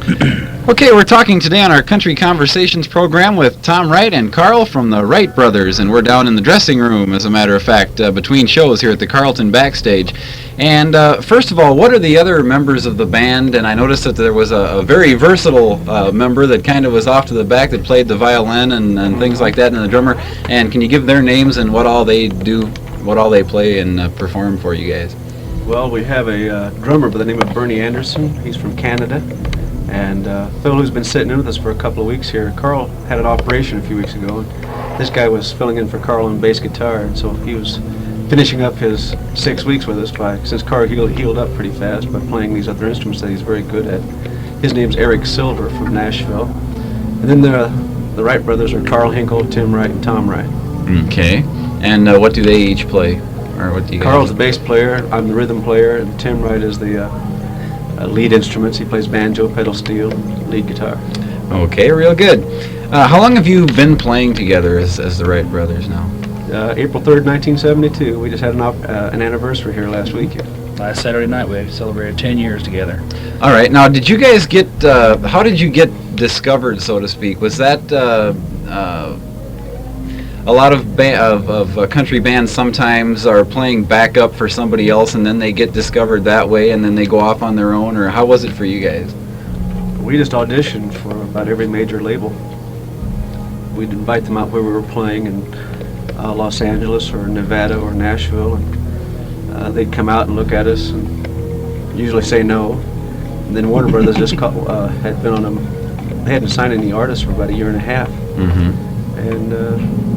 Okay, we're talking today on our Country Conversations program with Tom Wright and Karl from the Wright brothers, and we're down in the dressing room, as a matter of fact, between shows here at the Carlton backstage. And first of all, what are the other members of the band? And I noticed that there was a very versatile member that kind of was off to the back that played the violin and things like that, and the drummer. And can you give their names and what all they do, what all they play and perform for you guys? Well, we have a drummer by the name of Bernie Anderson. He's from Canada. And Phil, who's been sitting in with us for a couple of weeks here, Karl had an operation a few weeks ago, and this guy was filling in for Karl on bass guitar, and so he was finishing up his 6 weeks with us since Karl healed up pretty fast by playing these other instruments that he's very good at. His name's Eric Silver from Nashville. And then the Wright brothers are Karl Hinkle, Tim Wright, and Tom Wright. Okay. And what do they each play? Or what do you Karl's the bass player, I'm the rhythm player, and Tim Wright is the lead instruments. He plays banjo, pedal steel, lead guitar. Okay, real good. How long have you been playing together as the Wright brothers now? April 3rd, 1972. We just had an anniversary here last weekend. Last Saturday night we celebrated 10 years together. All right. Now, did you guys get, how did you get discovered, so to speak? Was that a lot of country bands sometimes are playing backup for somebody else and then they get discovered that way and then they go off on their own, or how was it for you guys? We just auditioned for about every major label. We'd invite them out where we were playing in Los Angeles or Nevada or Nashville, and they'd come out and look at us and usually say no. And then Warner Brothers just had been on them. They hadn't signed any artists for about a year and a half. Mm-hmm. And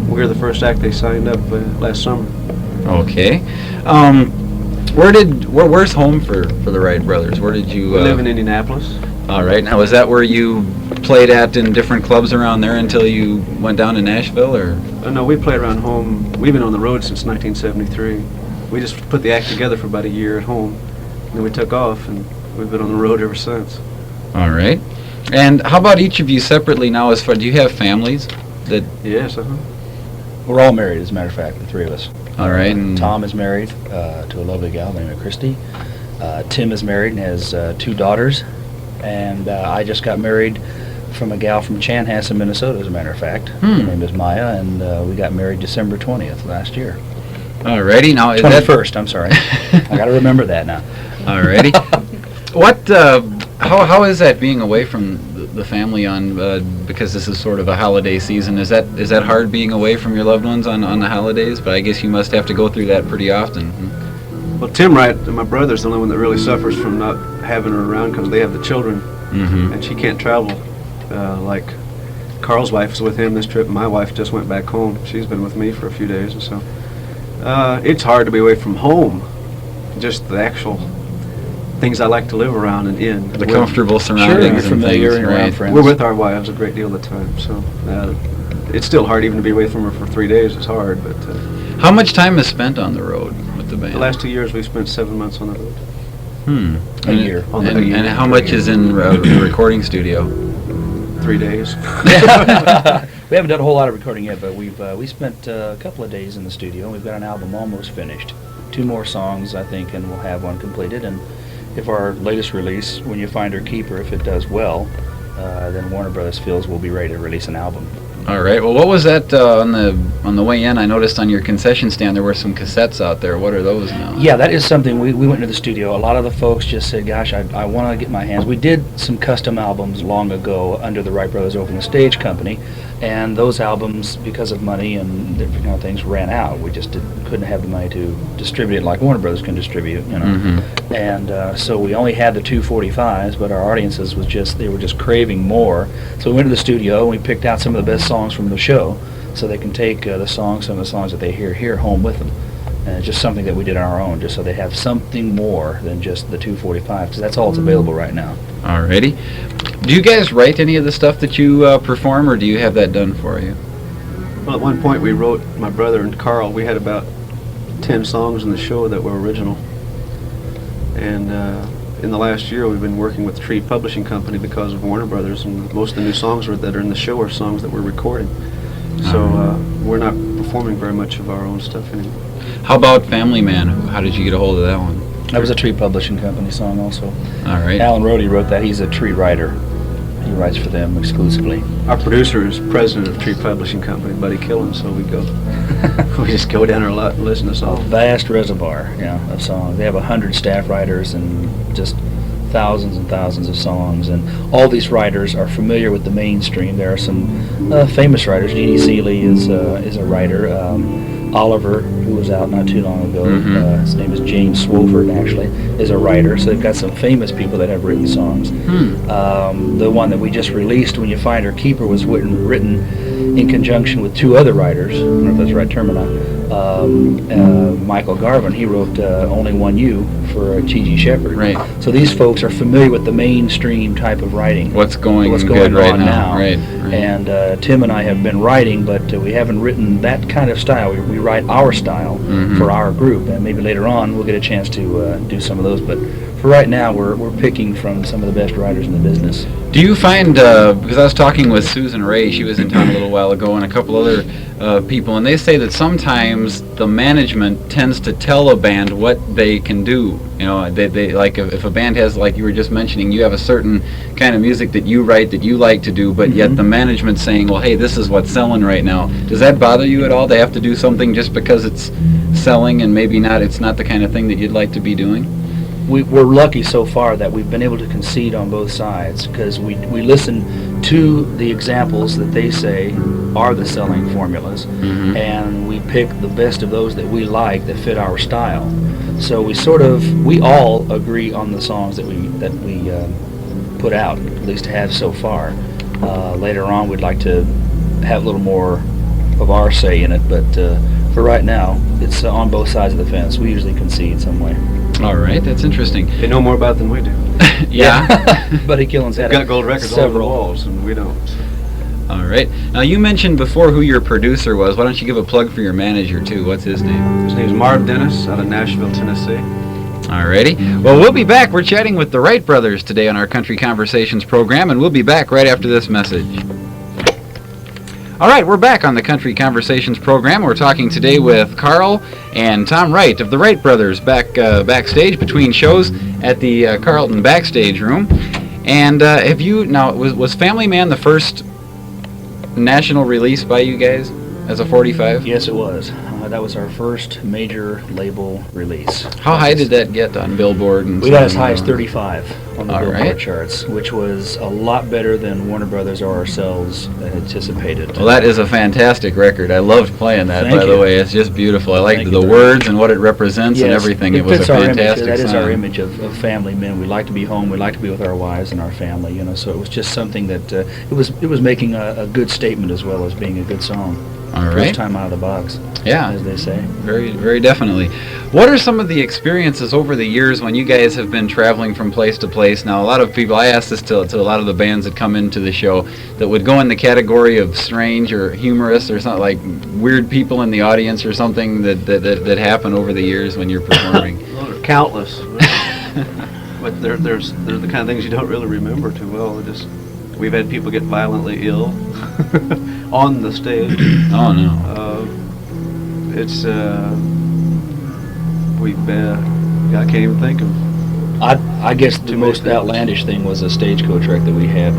we were the first act they signed up last summer. Okay. Where's home for the Wright brothers? Where did you We live in Indianapolis. All right. Now, was that where you played at in different clubs around there until you went down to Nashville, or? No, we played around home. We've been on the road since 1973. We just put the act together for about a year at home, and then we took off, and we've been on the road ever since. All right. And how about each of you separately now? Do you have families? Yes, We're all married, as a matter of fact, the three of us. All right. And Tom is married to a lovely gal named Christy. Tim is married and has 2 daughters. And I just got married from a gal from Chanhassen, Minnesota, as a matter of fact. Her name is Maya, and we got married December 20th last year. All righty. Now, 21st, I'm sorry. I got to remember that now. All righty. How is that being away from the family because this is sort of a holiday season? Is that hard, being away from your loved ones on the holidays? But I guess you must have to go through that pretty often. Well, Tim Wright, my brother's the only one that really suffers from not having her around because they have the children, and she can't travel. Like Karl's wife was with him this trip, and my wife just went back home. She's been with me for a few days, and so it's hard to be away from home. Just the actual things I like to live around and in. The comfortable surroundings and familiar things, and around right? friends. We're with our wives a great deal of the time, so it's still hard even to be away from her for 3 days. It's hard, but... How much time is spent on the road with the band? The last 2 years we've spent 7 months on the road. A year. And how much is in the recording studio? 3 days. We haven't done a whole lot of recording yet, but we spent a couple of days in the studio. We've got an album almost finished. 2 more songs, I think, and we'll have one completed. And if our latest release, When You Find Her Keep Her, if it does well, then Warner Brothers feels we'll be ready to release an album. All right. Well, what was that on the way in? I noticed on your concession stand there were some cassettes out there. What are those now? Yeah, that is something. We went to the studio. A lot of the folks just said, gosh, I want to get my hands. We did some custom albums long ago under the Wright Brothers Open the Stage Company, and those albums, because of money and different kind of things, ran out. We just couldn't have the money to distribute it like Warner Brothers can distribute, you know. Mm-hmm. And so we only had the 245s, but our audiences they were just craving more. So we went to the studio and we picked out some of the best songs from the show, so they can take some of the songs that they hear here home with them. And it's just something that we did on our own, just so they have something more than just the 245, because that's all that's available right now. Alrighty. Do you guys write any of the stuff that you perform, or do you have that done for you? Well, at one point we wrote, my brother and Karl, we had about 10 songs in the show that were original. And in the last year we've been working with Tree Publishing Company because of Warner Brothers, and most of the new songs that are in the show are songs that we're recording. So we're not performing very much of our own stuff anymore. How about Family Man? How did you get a hold of that one? That was a Tree Publishing Company song also. All right. Alan Rohde wrote that. He's a Tree writer. He writes for them exclusively. Our producer is president of Tree Publishing Company, Buddy Killen, so we just go down there a lot and listen to A songs. vast reservoir, of songs. They have 100 staff writers and just thousands and thousands of songs, and all these writers are familiar with the mainstream. There are some famous writers. Jeannie Seeley is a writer. Oliver, who was out not too long ago, his name is James Swofford, actually, is a writer. So they've got some famous people that have written songs. The one that we just released, When You Find Her Keeper, was written in conjunction with two other writers. I don't know if that's the right term or not. Michael Garvin, he wrote Only One You for Chi-Chi Shepherd. Right. So these folks are familiar with the mainstream type of writing. What's going on right now. Right. And Tim and I have been writing, but we haven't written that kind of style. We write our style for our group, and maybe later on we'll get a chance to do some of those. But for right now, we're picking from some of the best writers in the business. Do you find, because I was talking with Susan Ray, she was in town a little while ago, and a couple other people, and they say that sometimes the management tends to tell a band what they can do. You know, they like if a band has, like you were just mentioning, you have a certain kind of music that you write that you like to do, but yet the management's saying, well, hey, this is what's selling right now. Does that bother you at all? They have to do something just because it's selling and maybe it's not the kind of thing that you'd like to be doing? We're lucky so far that we've been able to concede on both sides, because we listen to the examples that they say are the selling formulas, and we pick the best of those that we like that fit our style. So we all agree on the songs that we put out, at least have so far. Later on, we'd like to have a little more of our say in it, but for right now, it's on both sides of the fence. We usually concede some way. All right, that's interesting. They know more about it than we do. Yeah. Buddy Killen's had They've got gold records all over the several. walls, and we don't. All right. Now, you mentioned before who your producer was. Why don't you give a plug for your manager, too? What's his name? His name's Marv Dennis out of Nashville, Tennessee. All righty. Well, we'll be back. We're chatting with the Wright brothers today on our Country Conversations program, and we'll be back right after this message. All right, we're back on the Country Conversations program. We're talking today with Karl and Tom Wright of the Wright brothers backstage between shows at the Carlton Backstage Room. And was Family Man the first national release by you guys as a 45? Yes, it was. That was our first major label release. How high did that get on Billboard? And We got as high as 35 on the All Billboard right. charts, which was a lot better than Warner Brothers or ourselves anticipated. Well, that is a fantastic record. I loved playing that, Thank by the you. way. It's just beautiful. I liked Thank the you. words and what it represents and Yes, everything. It was a fits our image. fantastic That is our song. image of family men. We like to be home. We like to be with our wives and our family. So it was just something that it was making a good statement as well as being a good song. All First right. time out of the box, Yeah. as they say. Very, very definitely. What are some of the experiences over the years when you guys have been traveling from place to place? Now, a lot of people, I ask this to a lot of the bands that come into the show, that would go in the category of strange or humorous or something, like weird people in the audience or something that happen over the years when you're performing. Well, they're countless. But they're the kind of things you don't really remember too well. We've had people get violently ill on the stage. Oh, no. I can't even think of. I guess the Too most many things. outlandish thing was a stagecoach wreck that we had.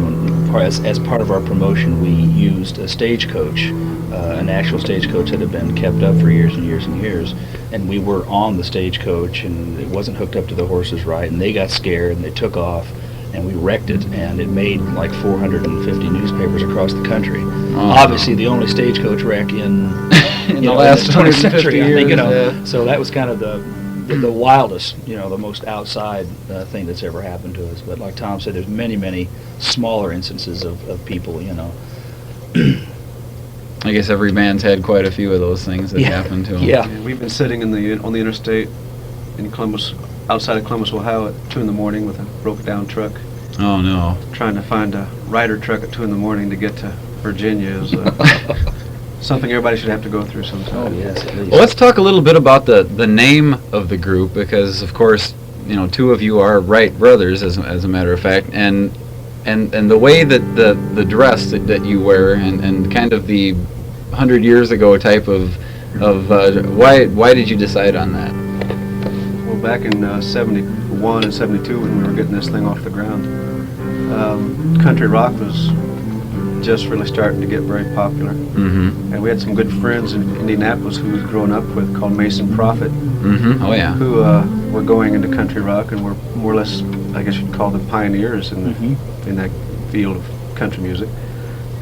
As part of our promotion, we used a stagecoach, an actual stagecoach that had been kept up for years and years and years. And we were on the stagecoach, and it wasn't hooked up to the horses right, and they got scared, and they took off, and we wrecked it, and it made like 450 newspapers across the country. Obviously, the only stagecoach wreck in In the last 20th 150 century, I think, years, yeah. So that was kind of the wildest, the most outside thing that's ever happened to us. But like Tom said, there's many, many smaller instances of people, I guess every band's had quite a few of those things that happened to them. Yeah. And we've been sitting on the interstate in Columbus, outside of Columbus, Ohio, at 2 in the morning with a broke-down truck, Oh, no. trying to find a rider truck at 2 in the morning to get to Virginia is something everybody should have to go through sometime. Oh, yes, at least. Well, let's talk a little bit about the name of the group, because, of course, two of you are Wright brothers, as a matter of fact, and the way that the dress that you wear and kind of the 100 years ago type of why did you decide on that? Well, back in 71 and 72, when we were getting this thing off the ground, country rock was just really starting to get very popular. Mm-hmm. And we had some good friends in Indianapolis who was growing up with called Mason Prophet, Mm-hmm. Oh, yeah. who were going into country rock and were more or less, I guess you'd call them pioneers in in that field of country music.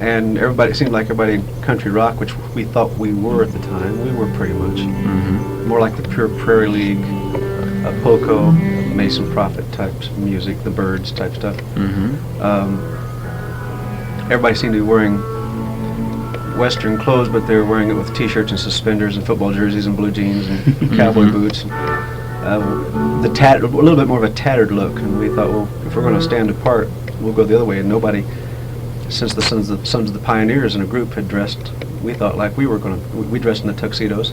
And everybody, it seemed like everybody in country rock, which we thought we were at the time, we were pretty much Mm-hmm. more like the pure Prairie League, Poco, Mason Prophet types of music, the Byrds type stuff. Mm-hmm. Everybody seemed to be wearing Western clothes, but they were wearing it with T-shirts and suspenders and football jerseys and blue jeans and cowboy boots. A little bit more of a tattered look, and we thought, well, if we're going to stand apart, we'll go the other way. And nobody, since the Sons of the Pioneers in a group had dressed, we thought like we were going to. We dressed in the tuxedos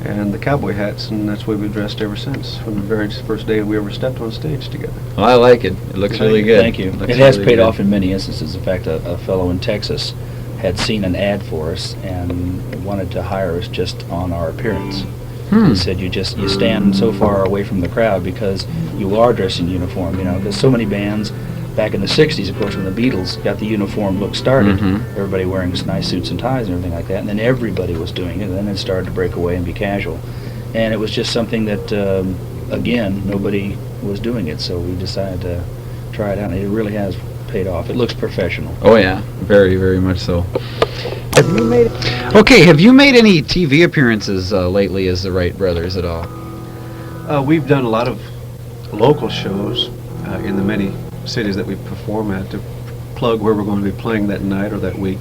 and the cowboy hats, and that's the way we've dressed ever since, from the very first day we ever stepped on stage together. Well, I like it. It looks really good. Thank you. Looks It has really paid good. off in many instances. In fact, a fellow in Texas had seen an ad for us and wanted to hire us just on our appearance. He said, you stand so far away from the crowd because you are dressed in uniform. You know, there's so many bands back in the 60s, of course, when the Beatles got the uniform look started, everybody wearing nice suits and ties and everything like that, and then everybody was doing it, and then it started to break away and be casual. And it was just something that, again, nobody was doing it, so we decided to try it out, and it really has paid off. It looks professional. Oh, yeah. Very, very much so. Have you made any TV appearances lately as the Wright Brothers at all? We've done a lot of local shows in the many cities that we perform at to plug where we're going to be playing that night or that week.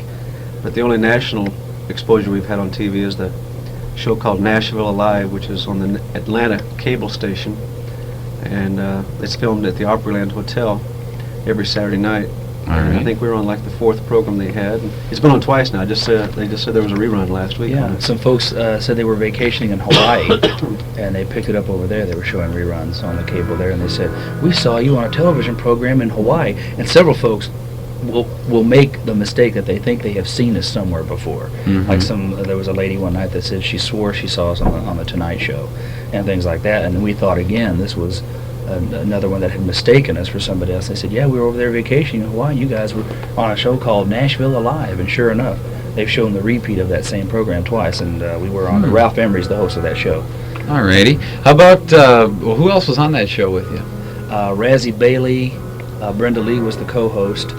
But the only national exposure we've had on TV is the show called Nashville Alive, which is on the Atlanta cable station, and it's filmed at the Opryland Hotel every Saturday night. And I think we were on like the 4th program they had. It's been on twice now. They just said there was a rerun last week. Yeah, some folks said they were vacationing in Hawaii, and they picked it up over there. They were showing reruns on the cable there, and they said, we saw you on a television program in Hawaii. And several folks will make the mistake that they think they have seen us somewhere before. Like there was a lady one night that said she swore she saw us on the Tonight Show and things like that. And we thought, again, this was another one that had mistaken us for somebody else. They said, yeah, we were over there vacationing in Hawaii. You guys were on a show called Nashville Alive. And sure enough, they've shown the repeat of that same program twice. And we were on. Ralph Emery's the host of that show. Alrighty. How about, who else was on that show with you? Razzie Bailey, Brenda Lee was the co-host.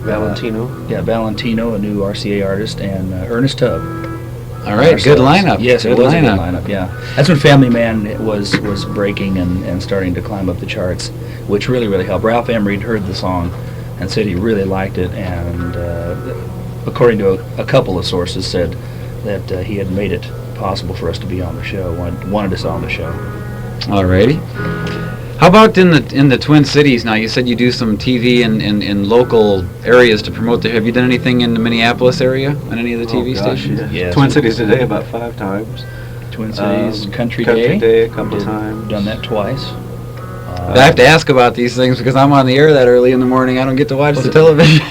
Valentino. Valentino, a new RCA artist, and Ernest Tubb. All right, good lineup. Yes, good it was lineup. a good lineup, yeah. That's when Family Man was breaking and starting to climb up the charts, which really, really helped. Ralph Emery had heard the song and said he really liked it, and according to a couple of sources, said that he had made it possible for us to be on the show, wanted us on the show. Alrighty. How about in the Twin Cities now? You said you do some TV in local areas to promote. Have you done anything in the Minneapolis area on any of the TV stations? Yeah. Yes. Twin Cities today about 5 times. Twin Cities, Country Day Day a couple times. Done that twice. I have to ask about these things because I'm on the air that early in the morning. I don't get to watch the television.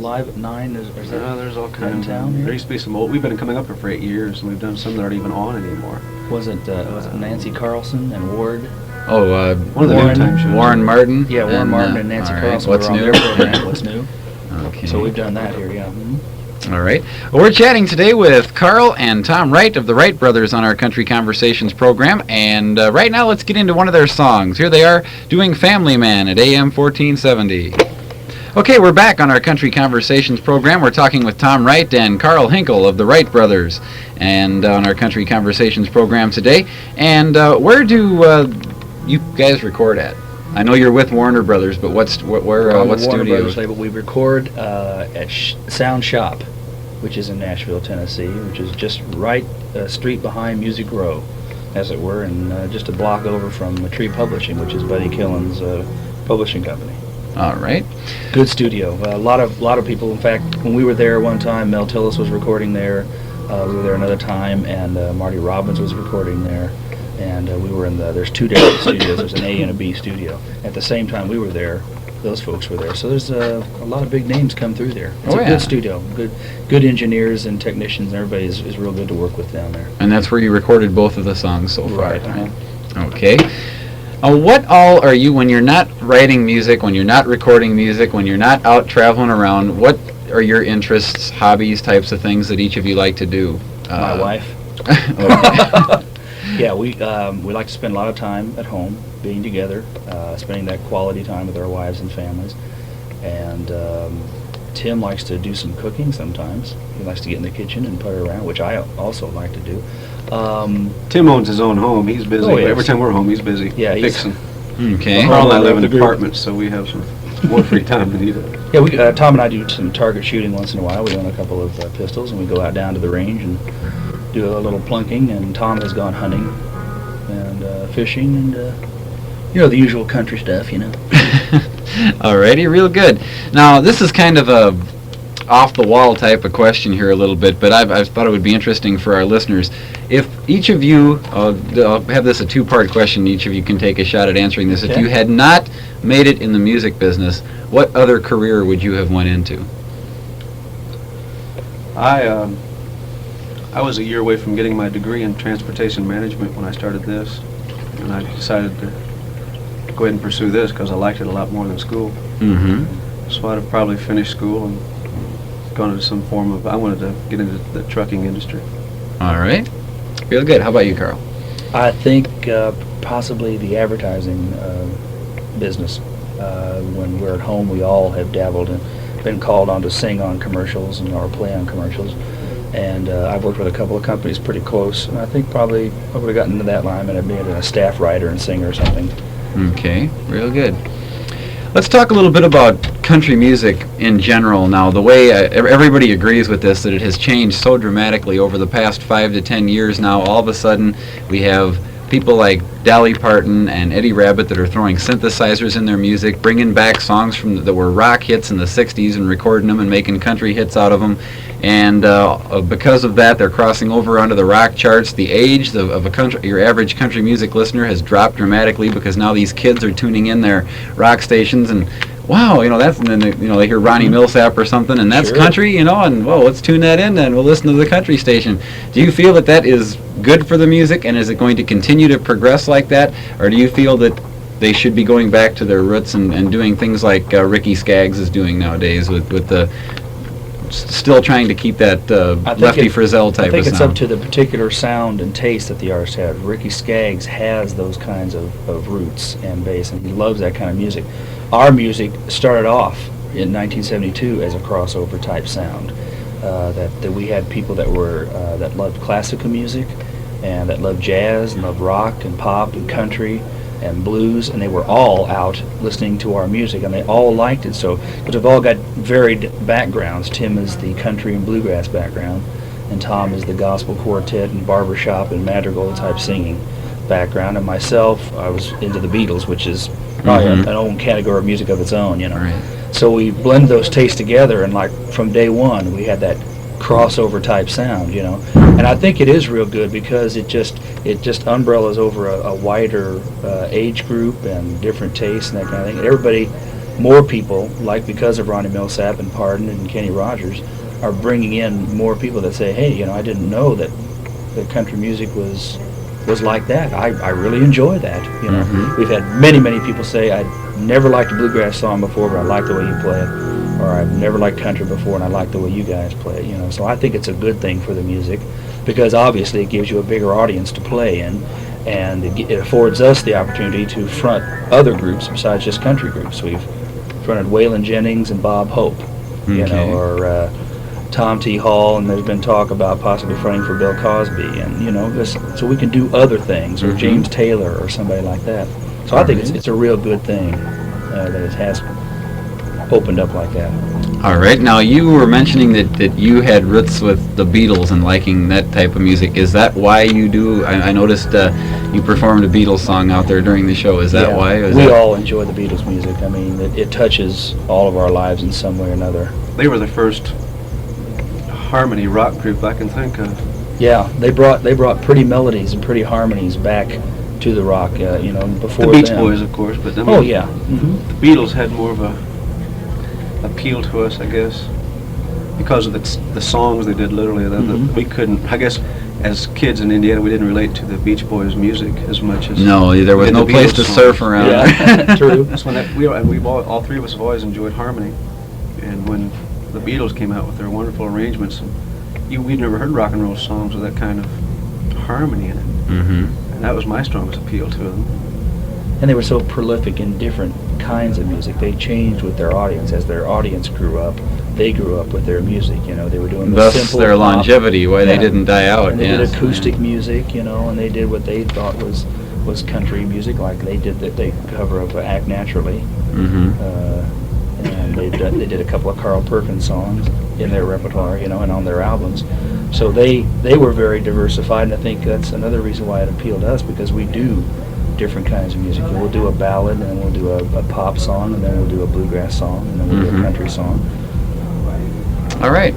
Live at 9, is that There's all kinds. town here? There used to be some old. We've been coming up here for 8 years, and we've done some that aren't even on anymore. Was it Nancy Carlson and Ward? One of the noontime shows. Warren Martin. Yeah, Warren Martin and Nancy all right. Carlson What's were on new? their program. What's new? Okay. So we've done that here, yeah. All right. Well, we're chatting today with Karl and Tom Wright of the Wright Brothers on our Country Conversations program. And right now, let's get into one of their songs. Here they are doing Family Man at AM 1470. Okay, we're back on our Country Conversations program. We're talking with Tom Wright and Karl Hinkle of the Wright Brothers, and on our Country Conversations program today. And where do you guys record at? I know you're with Warner Brothers, but what On the Warner studio? Brothers label, we record at Sound Shop, which is in Nashville, Tennessee, which is just right street behind Music Row, as it were, and just a block over from Tree Publishing, which is Buddy Killen's publishing company. All right. Good studio. A lot of people. In fact, when we were there one time, Mel Tillis was recording there. We were there another time, and Marty Robbins was recording there. And we were there's 2 different studios. There's an A and a B studio. At the same time we were there, those folks were there. So there's a lot of big names come through there. It's a good studio. Good engineers and technicians. Everybody is real good to work with down there. And that's where you recorded both of the songs so far. Right. Okay. What all are you, when you're not writing music, when you're not recording music, when you're not out traveling around, what are your interests, hobbies, types of things that each of you like to do? My wife. Yeah, we like to spend a lot of time at home, being together, spending that quality time with our wives and families. And Tim likes to do some cooking sometimes. He likes to get in the kitchen and putter around, which I also like to do. Tim owns his own home. He's busy. Oh, yes. Every time we're home, he's busy. Yeah, he's fixing. Okay. Carl and I live in The group. apartments, so we have some more free time than he does. Yeah, we Tom and I do some target shooting once in a while. We own a couple of pistols, and we go out down to the range and do a little plunking. And Tom has gone hunting and fishing and the usual country stuff, Alrighty, real good. Now, this is kind of a off-the-wall type of question here a little bit, but I thought it would be interesting for our listeners. If each of you, I'll have this a two-part question, each of you can take a shot at answering this. Okay. If you had not made it in the music business, what other career would you have went into? I was a year away from getting my degree in transportation management when I started this, and I decided to go ahead and pursue this because I liked it a lot more than school. Mm-hmm. So I'd have probably finished school and gone into some form of, I wanted to get into the trucking industry. All right. Real good. How about you, Karl? I think possibly the advertising business. When we're at home, we all have dabbled and been called on to sing on commercials or play on commercials. And I've worked with a couple of companies pretty close. And I think probably I would have gotten into that line and I'd been a staff writer and singer or something. Okay, real good. Let's talk a little bit about country music in general now. The way everybody agrees with this, that it has changed so dramatically over the past 5 to 10 years now. All of a sudden, we have people like Dolly Parton and Eddie Rabbitt that are throwing synthesizers in their music, bringing back songs that were rock hits in the 60s and recording them and making country hits out of them. And because of that, they're crossing over onto the rock charts. The age of your average country music listener has dropped dramatically because now these kids are tuning in their rock stations and wow, that's, and then they hear Ronnie Millsap or something, and that's Sure. country, and whoa, let's tune that in then. We'll listen to the country station. Do you feel that is good for the music, and is it going to continue to progress like that, or do you feel that they should be going back to their roots and doing things like Ricky Skaggs is doing nowadays with the still trying to keep that Lefty Frizzell type of sound? I think it's up to the particular sound and taste that the artist has. Ricky Skaggs has those kinds of roots and bass, and he loves that kind of music. Our music started off in 1972 as a crossover type sound. That we had people that were that loved classical music, and that loved jazz and loved rock and pop and country and blues, and they were all out listening to our music, and they all liked it. So, because we've all got varied backgrounds. Tim is the country and bluegrass background, and Tom is the gospel quartet and barbershop and madrigal type singing background, and myself, I was into the Beatles, which is probably an own category of music of its own, Right. So we blended those tastes together, and like from day one, we had that crossover type sound, And I think it is real good because it just umbrellas over a wider age group and different tastes and that kind of thing. And everybody, more people, like because of Ronnie Millsap and Pardon and Kenny Rogers, are bringing in more people that say, hey, I didn't know that country music was like that. I really enjoy that. We've had many people say, I never liked a bluegrass song before, but I like the way you play it. Or I've never liked country before, and I like the way you guys play it. So I think it's a good thing for the music, because obviously it gives you a bigger audience to play in, and it affords us the opportunity to front other groups besides just country groups. We've fronted Waylon Jennings and Bob Hope, or Tom T. Hall, and there's been talk about possibly fronting for Bill Cosby, and so we can do other things, or James Taylor, or somebody like that. So I think it's a real good thing that it has opened up like that. All right. Now, you were mentioning that you had roots with the Beatles and liking that type of music. Is that why you do? I noticed you performed a Beatles song out there during the show. Is that why? We all enjoy the Beatles music. I mean, it touches all of our lives in some way or another. They were the first harmony rock group I can think of. Yeah, they brought pretty melodies and pretty harmonies back to the rock. Before The Beach them. Boys, of course, but Oh yeah. Mm-hmm. The Beatles had more of a appeal to us, I guess, because of the songs they did. Literally, we couldn't. I guess as kids in Indiana, we didn't relate to the Beach Boys music as much as No, there was did no the place Beatles to songs. surf around. Yeah, true. That's when all three of us have always enjoyed harmony, and when the Beatles came out with their wonderful arrangements, we'd never heard rock and roll songs with that kind of harmony in it, Mm-hmm. and that was my strongest appeal to them. And they were so prolific in different kinds of music. They changed with their audience. As their audience grew up, they grew up with their music. You know, they were doing the Thus simple their pop. longevity, why they Yeah. didn't die out. And they yes. did acoustic music, you know, and they did what they thought was country music, like they did they cover of Act Naturally. Mm-hmm. And they did a couple of Carl Perkins songs in their repertoire, you know, and on their albums. So they were very diversified, and I think that's another reason why it appealed to us, because we do different kinds of music. We'll do a ballad, and then we'll do a pop song, and then we'll do a bluegrass song, and then we'll do Mhm. a country song. All right.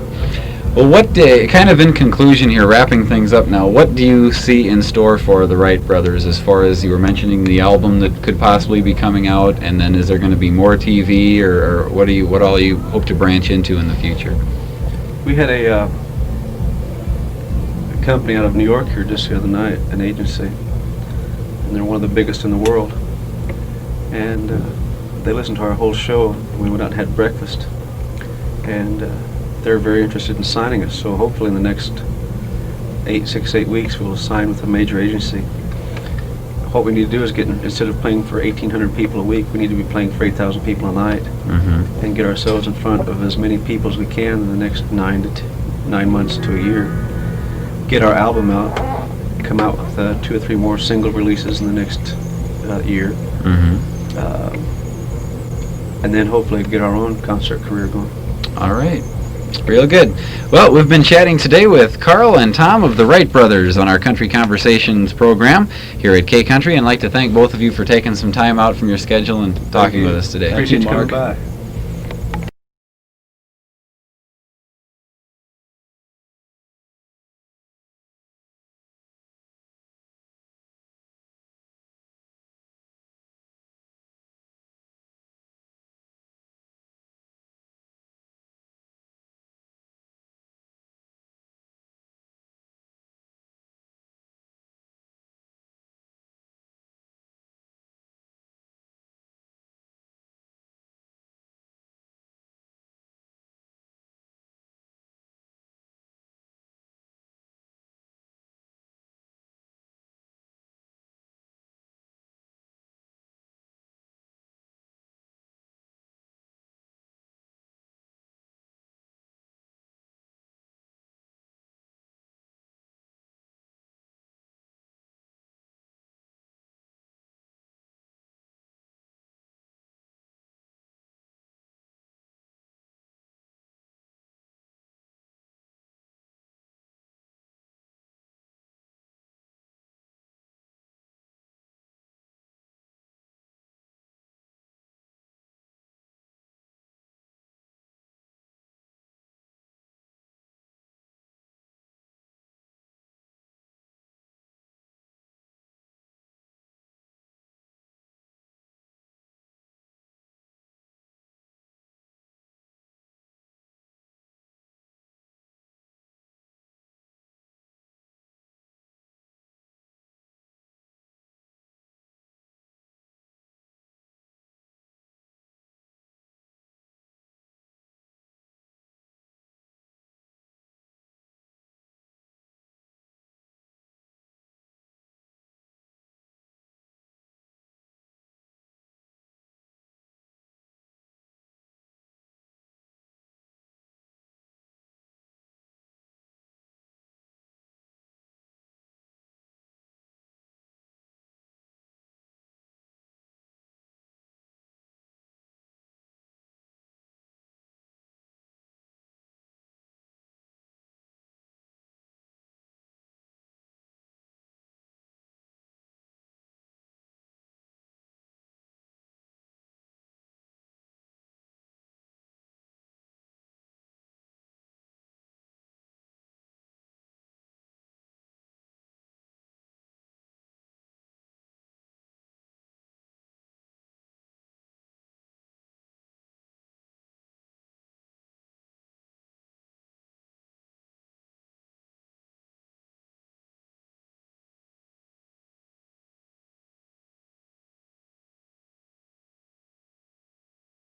Well, what kind of in conclusion here, wrapping things up now, what do you see in store for the Wright brothers, as far as you were mentioning the album that could possibly be coming out, and then is there going to be more TV, or what all you hope to branch into in the future? We had a company out of New York here just the other night, an agency, and they're one of the biggest in the world. And they listened to our whole show. We went out and had breakfast, and they're very interested in signing us. So hopefully in the next 8 weeks, we'll sign with a major agency. What we need to do is instead of playing for 1,800 people a week, we need to be playing for 8,000 people a night, Mm-hmm. and get ourselves in front of as many people as we can in the next 9 months to a year. Get our album out, come out with 2 or 3 more single releases in the next year, Mm-hmm. and then hopefully get our own concert career going. All right. Real good. Well, we've been chatting today with Karl and Tom of the Wright brothers on our Country Conversations program here at K Country, and I'd like to thank both of you for taking some time out from your schedule and talking you. with us today. Appreciate you coming Mark. by.